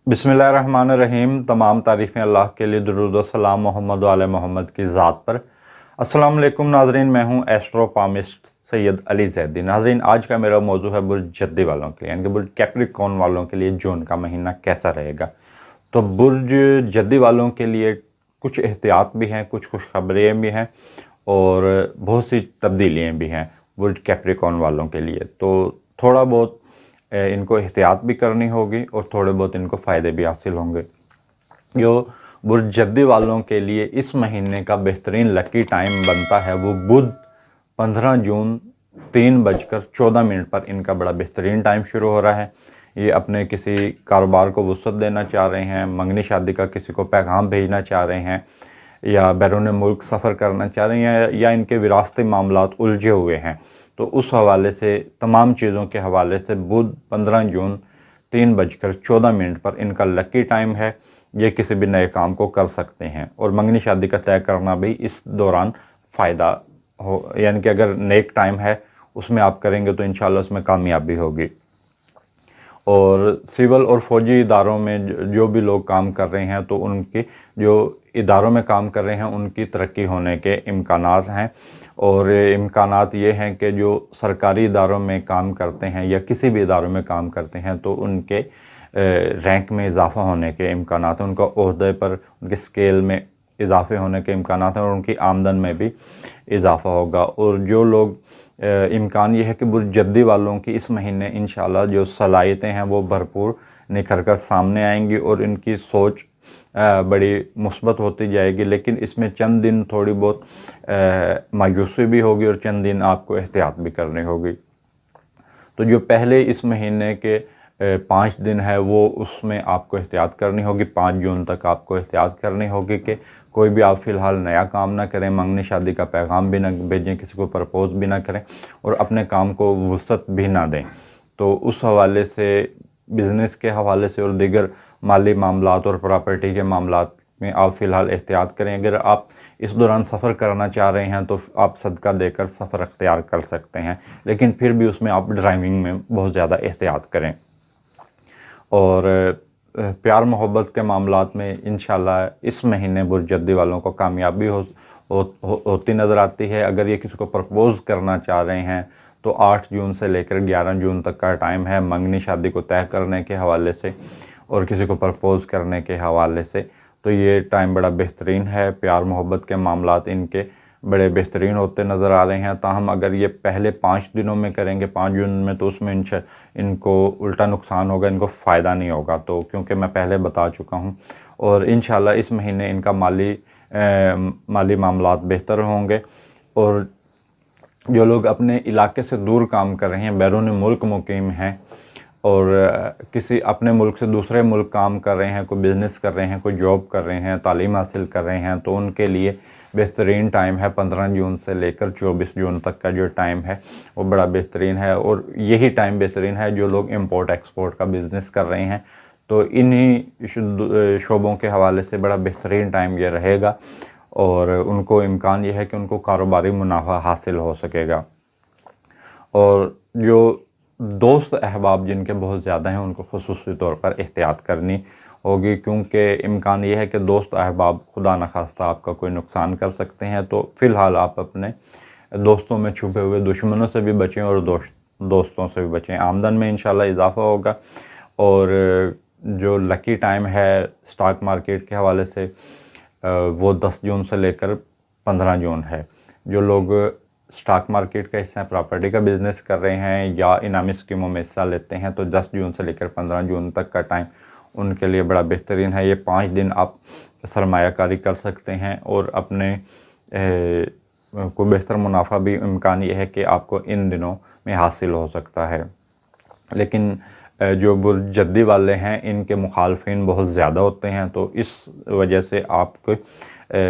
बिस्मिल्लाहिर्रहमानिर्रहीम। तमाम तारीफ़ें अल्लाह के लिए, दुरूद व सलाम मोहम्मद व आले मोहम्मद की ज़ात पर। अस्सलाम वालेकुम नाज़रीन, मैं हूँ एस्ट्रोपामिस्ट सैयद अली ज़ैदी। नाज़रीन, आज का मेरा मौजू है बुर्ज जद्दी वालों के लिए, यानी कि बुर्ज कैप्रिकॉर्न वालों के लिए जून का महीना कैसा रहेगा। तो बुर्ज जद्दी वालों के लिए कुछ एहतियात भी हैं, कुछ खुशखबरियाँ भी हैं और बहुत सी तब्दीलियाँ भी हैं बुर्ज कैप्रिकॉर्न वालों के लिए। तो थोड़ा बहुत इनको एहतियात भी करनी होगी और थोड़े बहुत इनको फ़ायदे भी हासिल होंगे। जो बुर्ज जद्दी वालों के लिए इस महीने का बेहतरीन लकी टाइम बनता है वो बुध 15 जून 3:14 पर इनका बड़ा बेहतरीन टाइम शुरू हो रहा है। ये अपने किसी कारोबार को वुसअत देना चाह रहे हैं, मंगनी शादी का किसी को पैगाम भेजना चाह रहे हैं, या बैरून मुल्क सफ़र करना चाह रहे हैं, या इनके विरासती मामलात उलझे हुए हैं। तो उस हवाले से, तमाम चीज़ों के हवाले से बुध 15 जून 3:14 पर इनका लकी टाइम है। ये किसी भी नए काम को कर सकते हैं और मंगनी शादी का तय करना भी इस दौरान फ़ायदा हो, यानी कि अगर नेक टाइम है उसमें आप करेंगे तो इंशाल्लाह उसमें कामयाबी होगी। और सिविल और फौजी इदारों में जो भी लोग काम कर रहे हैं, तो उनके जो इदारों में काम कर रहे हैं उनकी तरक्की होने के इम्कानात हैं। और इम्कानात ये हैं कि जो सरकारी इदारों में काम करते हैं या किसी भी इदारों में काम करते हैं तो उनके रैंक में इजाफ़ा होने के इम्कानात हैं, उनका ओहदे पर, उनके स्केल में इजाफ़े होने के इम्कानात हैं और उनकी आमदन में भी इजाफ़ा होगा। और जो लोग इम्कान ये है कि बुर्ज जद्दी वालों की इस महीने इंशाल्लाह जो सलाहियतें हैं वो भरपूर निखर कर सामने आएंगी और इनकी सोच बड़ी मुस्बत होती जाएगी। लेकिन इसमें चंद दिन थोड़ी बहुत मायूसी भी होगी और चंद दिन आपको एहतियात भी करनी होगी। तो जो पहले इस महीने के 5 दिन है वो उसमें आपको एहतियात करनी होगी। 5 जून तक आपको एहतियात करनी होगी कि कोई भी आप फ़िलहाल नया काम ना करें, मंगनी शादी का पैगाम भी ना भेजें, किसी को प्रपोज़ भी ना करें और अपने काम को वुसअत भी ना दें। तो उस हवाले से, बिज़नेस के हवाले से और दीगर माली मामलात और प्रॉपर्टी के मामलात में आप फ़िलहाल एहतियात करें। अगर आप इस दौरान सफ़र करना चाह रहे हैं तो आप सदका देकर सफ़र अख्तियार कर सकते हैं, लेकिन फिर भी उसमें आप ड्राइविंग में बहुत ज़्यादा एहतियात करें। और प्यार मोहब्बत के मामलात में इंशाल्लाह इस महीने बुर्ज जद्दी वालों को कामयाबी होती नज़र आती है। अगर ये किसी को प्रपोज़ करना चाह रहे हैं तो 8 जून से लेकर 11 जून तक का टाइम है मंगनी शादी को तय करने के हवाले से और किसी को प्रपोज़ करने के हवाले से। तो ये टाइम बड़ा बेहतरीन है। प्यार मोहब्बत के मामलात इनके बड़े बेहतरीन होते नज़र आ रहे हैं। ताहम अगर ये पहले 5 दिनों में करेंगे 5 जून में, तो उसमें इनको उल्टा नुकसान होगा, इनको फ़ायदा नहीं होगा। तो क्योंकि मैं पहले बता चुका हूँ। और इंशाल्लाह इस महीने इनका माली मामलात बेहतर होंगे। और जो लोग अपने इलाके से दूर काम कर रहे हैं, बैरून मुल्क मुकीम हैं और किसी अपने मुल्क से दूसरे मुल्क काम कर रहे हैं, कोई बिज़नेस कर रहे हैं, कोई जॉब कर रहे हैं, तालीम हासिल कर रहे हैं, तो उनके लिए बेहतरीन टाइम है 15 जून से लेकर 24 जून तक का जो टाइम है वो बड़ा बेहतरीन है। और यही टाइम बेहतरीन है जो लोग इंपोर्ट एक्सपोर्ट का बिज़नेस कर रहे हैं, तो इन्हीं शोबों के हवाले से बड़ा बेहतरीन टाइम ये रहेगा और उनको इम्कान ये है कि उनको कारोबारी मुनाफा हासिल हो सकेगा। और जो दोस्त अहबाब जिनके बहुत ज़्यादा हैं उनको ख़ुसूसी तौर पर एहतियात करनी होगी, क्योंकि इम्कान ये है कि दोस्त अहबाब खुदा न खास्ता आपका कोई नुकसान कर सकते हैं। तो फ़िलहाल आप अपने दोस्तों में छुपे हुए दुश्मनों से भी बचें और दोस्तों से भी बचें। आमदन में इंशाल्लाह इजाफ़ा होगा। और जो लकी टाइम है स्टॉक मार्केट के हवाले से वो 10 जून से लेकर 15 जून है। जो लोग स्टॉक मार्केट का हिस्सा, प्रॉपर्टी का बिज़नेस कर रहे हैं या इनामी स्कीमों में हिस्सा लेते हैं, तो 10 जून से लेकर 15 जून तक का टाइम उनके लिए बड़ा बेहतरीन है। ये 5 दिन आप सरमायाकारी कर सकते हैं और अपने को बेहतर मुनाफा भी इम्कान ये है कि आपको इन दिनों में हासिल हो सकता है। लेकिन जो बुर्ज जद्दी वाले हैं इनके मुखालफिन बहुत ज़्यादा होते हैं, तो इस वजह से आपको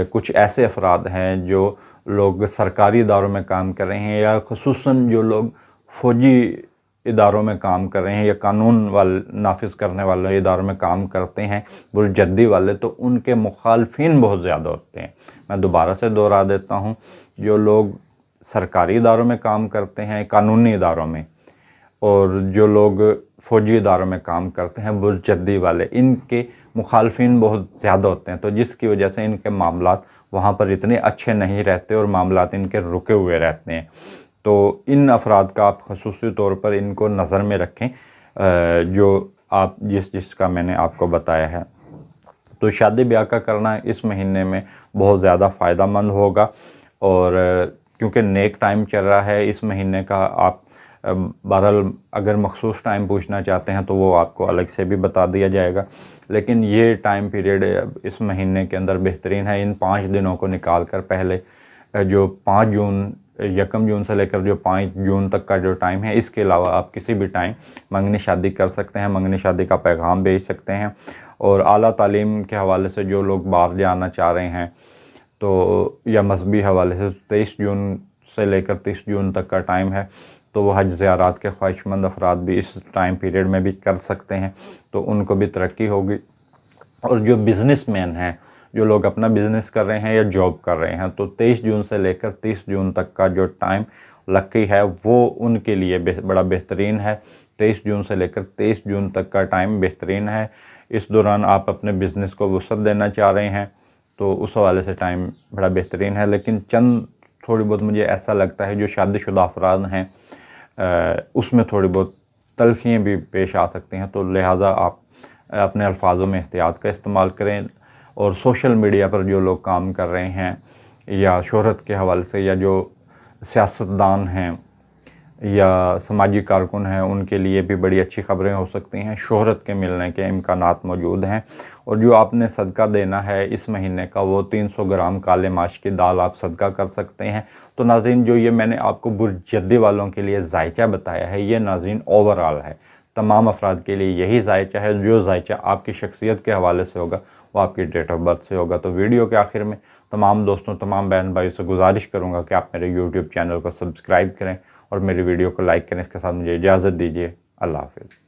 कुछ ऐसे अफराद हैं जो लोग सरकारी इदारों में काम कर रहे हैं या ख़ुसूसन जो लोग फ़ौजी इदारों में काम कर रहे हैं या कानून नाफिज करने वाले इदारों में काम करते हैं बुर्ज जद्दी वाले, तो उनके मुखालफिन बहुत ज़्यादा होते हैं। मैं दोबारा से दोहरा देता हूँ, जो लोग सरकारी इदारों में काम करते हैं, कानूनी इदारों में, और जो लोग فوجی اداروں میں کام کرتے ہیں برج جدی والے، ان کے مخالفین بہت زیادہ ہوتے ہیں، تو جس کی وجہ سے ان کے معاملات وہاں پر اتنے اچھے نہیں رہتے اور معاملات ان کے رکے ہوئے رہتے ہیں۔ تو ان افراد کا آپ خصوصی طور پر ان کو نظر میں رکھیں جو آپ جس کا میں نے آپ کو بتایا ہے۔ تو شادی بیاہ کا کرنا اس مہینے میں بہت زیادہ فائدہ مند ہوگا، اور کیونکہ نیک ٹائم چل رہا ہے اس مہینے کا، آپ بہرحال اگر مخصوص ٹائم پوچھنا چاہتے ہیں تو وہ آپ کو الگ سے بھی بتا دیا جائے گا، لیکن یہ ٹائم پیریڈ اس مہینے کے اندر بہترین ہے۔ ان 5 دنوں کو نکال کر پہلے جو 5 جون 1 جون سے لے کر جو 5 جون تک کا جو ٹائم ہے، اس کے علاوہ آپ کسی بھی ٹائم منگنی شادی کر سکتے ہیں، منگنی شادی کا پیغام بھیج سکتے ہیں۔ اور اعلیٰ تعلیم کے حوالے سے جو لوگ باہر جانا چاہ رہے ہیں تو یا مذہبی حوالے سے 23 جون سے لے کر 30 جون تک کا ٹائم ہے، تو وہ حج زیارات کے خواہش مند افراد بھی اس ٹائم پیریڈ میں بھی کر سکتے ہیں، تو ان کو بھی ترقی ہوگی۔ اور جو بزنس مین ہیں، جو لوگ اپنا بزنس کر رہے ہیں یا جاب کر رہے ہیں، تو 23 جون سے لے کر 30 جون تک کا جو ٹائم لکی ہے وہ ان کے لیے بڑا بہترین ہے۔ 23 جون سے لے کر 23 جون تک کا ٹائم بہترین ہے۔ اس دوران آپ اپنے بزنس کو وسعت دینا چاہ رہے ہیں تو اس حوالے سے ٹائم بڑا بہترین ہے، لیکن چند تھوڑی بہت مجھے ایسا لگتا ہے جو شادی شدہ افراد ہیں اس میں تھوڑی بہت تلخیاں بھی پیش آ سکتی ہیں، تو لہٰذا آپ اپنے الفاظوں میں احتیاط کا استعمال کریں۔ اور سوشل میڈیا پر جو لوگ کام کر رہے ہیں یا شہرت کے حوالے سے، یا جو سیاستدان ہیں یا سماجی کارکن ہیں، ان کے لیے بھی بڑی اچھی خبریں ہو سکتی ہیں، شہرت کے ملنے کے امکانات موجود ہیں۔ اور جو آپ نے صدقہ دینا ہے اس مہینے کا، وہ 300 گرام کالے ماش کی دال آپ صدقہ کر سکتے ہیں۔ تو ناظرین، جو یہ میں نے آپ کو برج جدی والوں کے لیے ذائچہ بتایا ہے، یہ ناظرین اوورآل ہے، تمام افراد کے لیے یہی ذائچہ ہے۔ جو ذائچہ آپ کی شخصیت کے حوالے سے ہوگا وہ آپ کی ڈیٹ آف برتھ سے ہوگا۔ تو ویڈیو کے آخر میں تمام دوستوں، تمام بہن بھائیوں سے گزارش کروں گا کہ آپ میرے یوٹیوب چینل کو سبسکرائب کریں اور میری ویڈیو کو لائک کریں۔ اس کے ساتھ مجھے اجازت دیجیے، اللہ حافظ۔